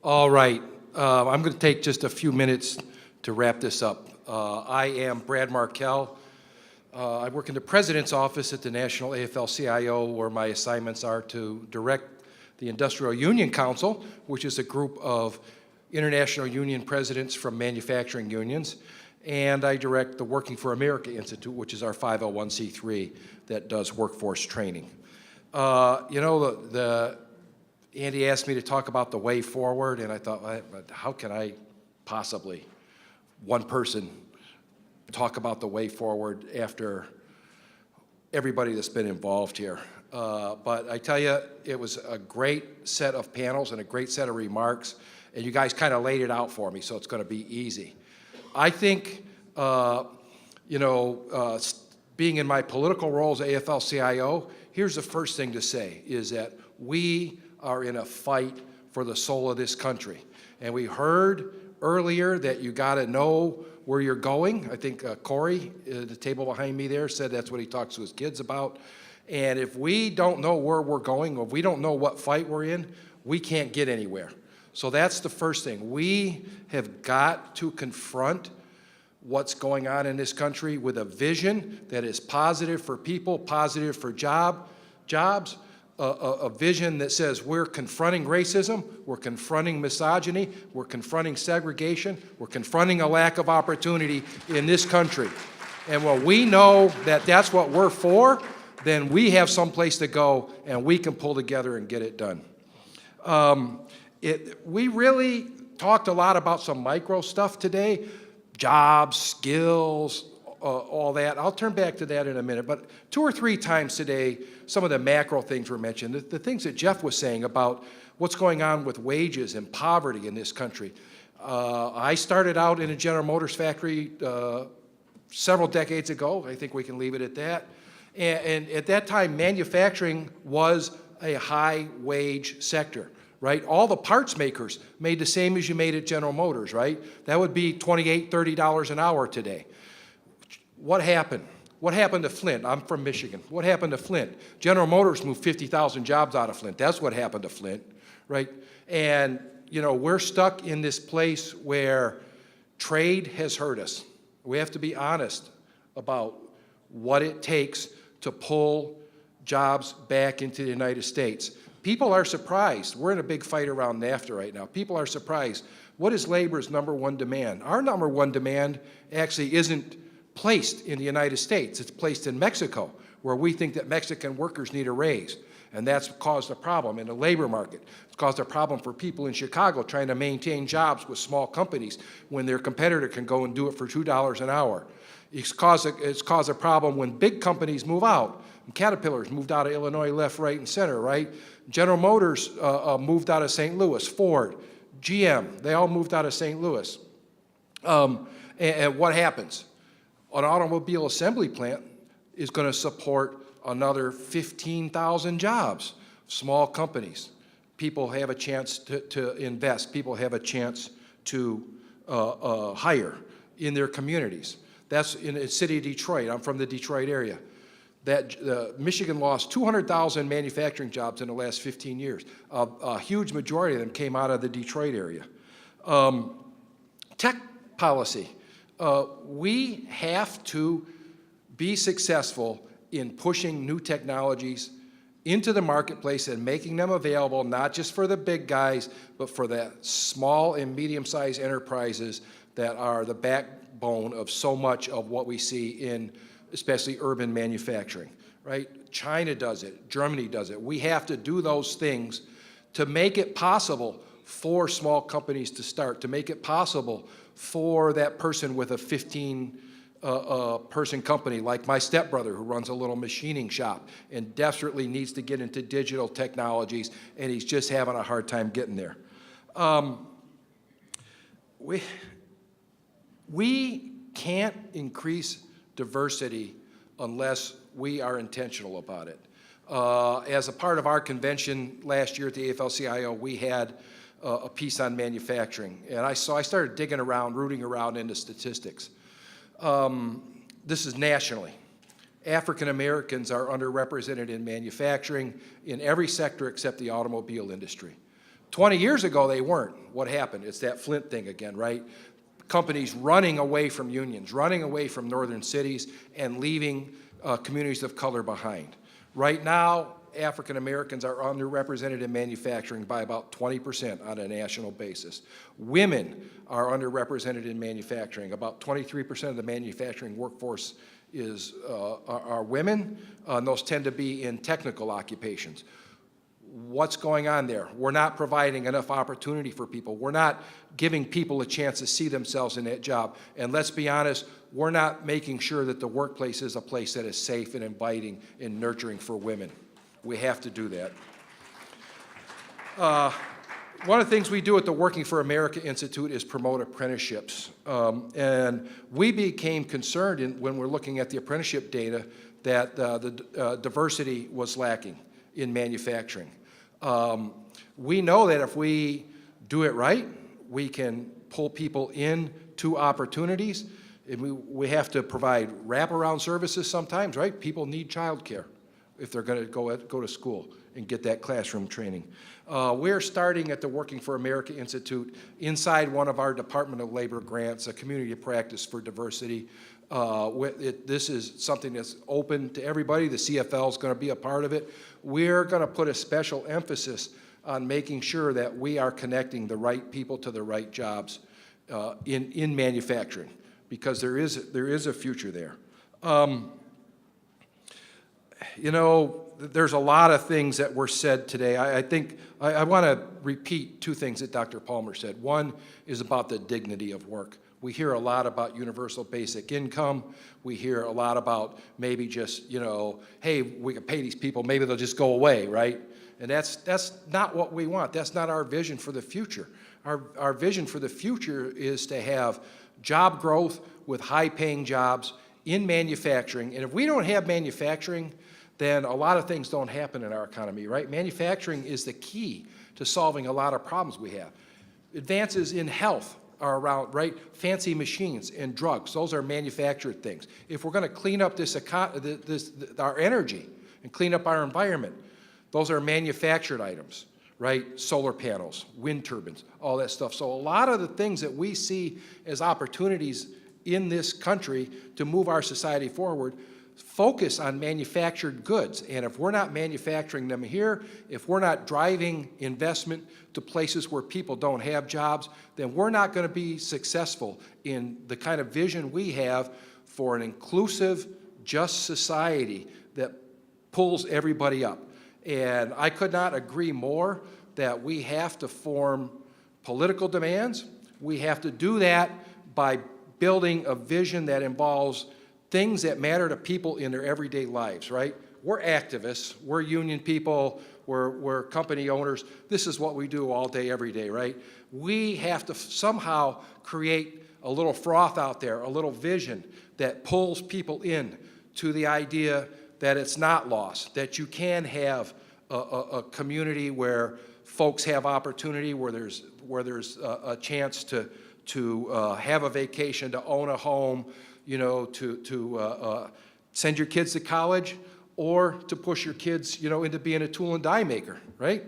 All right. I'm going to take just a few minutes to wrap this up. I am Brad Markell. I work in the President's office at the National AFL-CIO, where my assignments are to direct the Industrial Union Council, which is a group of international union presidents from manufacturing unions, and I direct the Working for America Institute, which is our 501c3 that does workforce training. Andy asked me to talk about the way forward, and I thought, how can I possibly, one person, talk about the way forward after everybody that's been involved here? But I tell you, it was a great set of panels and a great set of remarks, and you guys kind of laid it out for me, so it's going to be easy. I think, being in my political role as AFL-CIO, here's the first thing to say, is that we are in a fight for the soul of this country. And we heard earlier that you got to know where you're going. I think Corey, at the table behind me there, said that's what he talks to his kids about. And if we don't know where we're going, or if we don't know what fight we're in, we can't get anywhere. So that's the first thing. We have got to confront what's going on in this country with a vision that is positive for people, positive for jobs, a vision that says we're confronting racism, we're confronting misogyny, we're confronting segregation, we're confronting a lack of opportunity in this country. And when we know that that's what we're for, then we have some place to go and we can pull together and get it done. We really talked a lot about some micro stuff today, jobs, skills, all that. I'll turn back to that in a minute, but 2 or 3 times today, some of the macro things were mentioned. The things that Jeff was saying about what's going on with wages and poverty in this country. I started out in a General Motors factory several decades ago. I think we can leave it at that. And at that time, manufacturing was a high wage sector, right? All the parts makers made the same as you made at General Motors, right? That would be $28, $30 an hour today. What happened? What happened to Flint? I'm from Michigan. What happened to Flint? General Motors moved 50,000 jobs out of Flint. That's what happened to Flint, right? And, we're stuck in this place where trade has hurt us. We have to be honest about what it takes to pull jobs back into the United States. People are surprised. We're in a big fight around NAFTA right now. People are surprised. What is labor's #1 demand? Our #1 demand actually isn't placed in the United States. It's placed in Mexico, where we think that Mexican workers need a raise. And that's caused a problem in the labor market. It's caused a problem for people in Chicago trying to maintain jobs with small companies when their competitor can go and do it for $2 an hour. It's caused a problem when big companies move out. And Caterpillar's moved out of Illinois left, right, and center, right? General Motors moved out of St. Louis. Ford, GM, they all moved out of St. Louis. And what happens? An automobile assembly plant is going to support another 15,000 jobs. Small companies. People have a chance to invest. People have a chance to hire in their communities. That's in the city of Detroit. I'm from the Detroit area. Michigan lost 200,000 manufacturing jobs in the last 15 years. A huge majority of them came out of the Detroit area. Tech policy. We have to be successful in pushing new technologies into the marketplace and making them available, not just for the big guys, but for the small and medium-sized enterprises that are the backbone of so much of what we see in especially urban manufacturing, right? China does it, Germany does it. We have to do those things to make it possible for small companies to start, to make it possible for that person with a 15-person company, like my stepbrother who runs a little machining shop and desperately needs to get into digital technologies, and he's just having a hard time getting there. We can't increase diversity unless we are intentional about it. As a part of our convention last year at the AFL-CIO, we had a piece on manufacturing, and I started digging around, rooting around into statistics. This is nationally. African Americans are underrepresented in manufacturing in every sector except the automobile industry. 20 years ago, they weren't. What happened? It's that Flint thing again, right? Companies running away from unions, running away from northern cities, and leaving communities of color behind. Right now, African Americans are underrepresented in manufacturing by about 20% on a national basis. Women are underrepresented in manufacturing. About 23% of the manufacturing workforce are women, and those tend to be in technical occupations. What's going on there? We're not providing enough opportunity for people. We're not giving people a chance to see themselves in that job. And let's be honest, we're not making sure that the workplace is a place that is safe and inviting and nurturing for women. We have to do that. One of the things we do at the Working for America Institute is promote apprenticeships. And we became concerned when we're looking at the apprenticeship data that the diversity was lacking in manufacturing. We know that if we do it right, we can pull people into opportunities. And we have to provide wraparound services sometimes, right? People need childcare if they're going to go to school and get that classroom training. We're starting at the Working for America Institute inside one of our Department of Labor grants, a community of practice for diversity. This is something that's open to everybody. The CFL is going to be a part of it. We're going to put a special emphasis on making sure that we are connecting the right people to the right jobs in manufacturing, because there is a future there. You know, there's a lot of things that were said today. I think I want to repeat two things that Dr. Palmer said. One is about the dignity of work. We hear a lot about universal basic income. We hear a lot about maybe just, you know, hey, we can pay these people, maybe they'll just go away, right? And that's not what we want. That's not our vision for the future. Our vision for the future is to have job growth with high-paying jobs in manufacturing. And if we don't have manufacturing, then a lot of things don't happen in our economy, right? Manufacturing is the key to solving a lot of problems we have. Advances in health are around, right? Fancy machines and drugs, those are manufactured things. If we're going to clean up our energy and clean up our environment, those are manufactured items, right? Solar panels, wind turbines, all that stuff. So a lot of the things that we see as opportunities in this country to move our society forward focus on manufactured goods. And if we're not manufacturing them here, if we're not driving investment to places where people don't have jobs, then we're not going to be successful in the kind of vision we have for an inclusive, just society that pulls everybody up. And I could not agree more that we have to form political demands. We have to do that by building a vision that involves things that matter to people in their everyday lives, right? We're activists, we're union people, we're company owners. This is what we do all day, every day, right? We have to somehow create a little froth out there, a little vision that pulls people in to the idea that it's not lost, that you can have a community where folks have opportunity, where there's a chance to have a vacation, to own a home, you know, to send your kids to college, or to push your kids, you know, into being a tool and die maker, right?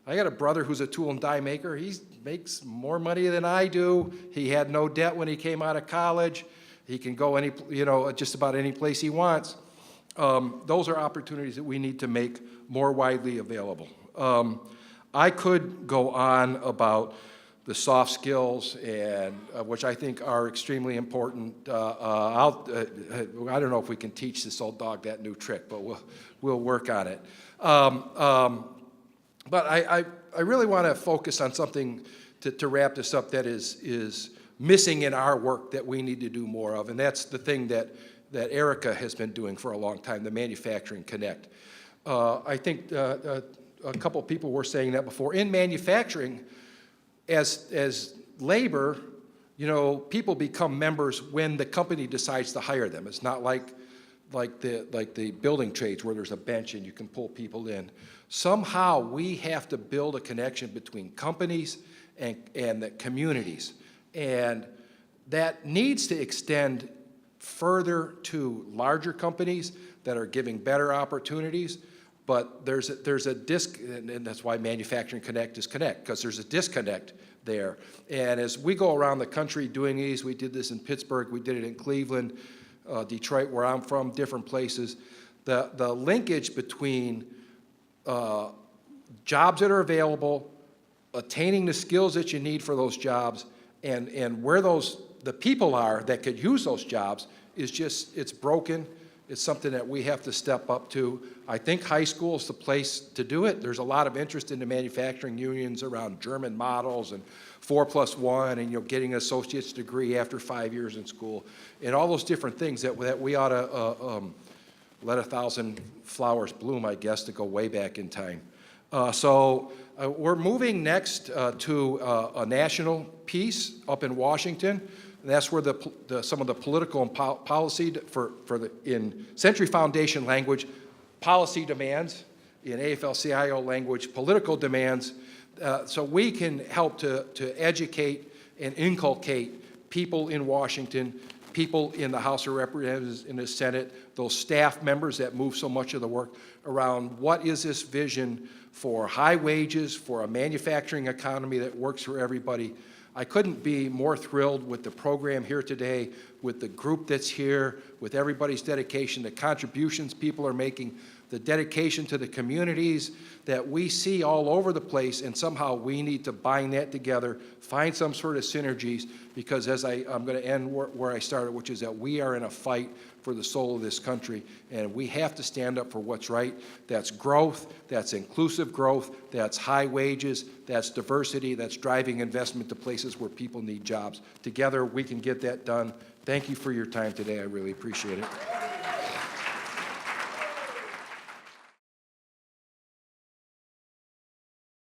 I got a brother who's a tool and die maker. He makes more money than I do. He had no debt when he came out of college. He can go just about any place he wants. Those are opportunities that we need to make more widely available. I could go on about the soft skills, and which I think are extremely important. I don't know if we can teach this old dog that new trick, but we'll work on it. But I really want to focus on something to wrap this up that is missing in our work that we need to do more of, and that's the thing that Erica has been doing for a long time, the Manufacturing Connect. I think a couple people were saying that before. In manufacturing, as labor, you know, people become members when the company decides to hire them. It's not like the building trades where there's a bench and you can pull people in. Somehow we have to build a connection between companies and the communities, and that needs to extend further to larger companies that are giving better opportunities. but there's a and that's why Manufacturing Connect is Connect, because there's a disconnect there. And as we go around the country doing these, we did this in Pittsburgh, we did it in Cleveland, Detroit, where I'm from, different places, the linkage between jobs that are available, attaining the skills that you need for those jobs, and where the people are that could use those jobs is just, it's broken. It's something that we have to step up to. I think high school is the place to do it. There's a lot of interest in the manufacturing unions around German models and 4+1 and getting an associate's degree after 5 years in school and all those different things that we ought to let 1,000 flowers bloom, I guess, to go way back in time. We're moving next to a national piece up in Washington. And that's where some of the political and policy in Century Foundation language, policy demands, in AFL-CIO language, political demands, so we can help to educate and inculcate people in Washington, people in the House of Representatives, in the Senate, those staff members that move so much of the work around what is this vision for high wages, for a manufacturing economy that works for everybody. I couldn't be more thrilled with the program here today, with the group that's here, with everybody's dedication, the contributions people are making, the dedication to the communities that we see all over the place, and somehow we need to bind that together, find some sort of synergies, because as I'm going to end where I started, which is that we are in a fight for the soul of this country, and we have to stand up for what's right. That's growth, that's inclusive growth, that's high wages, that's diversity, that's driving investment to places where people need jobs. Together, we can get that done. Thank you for your time today. I really appreciate it.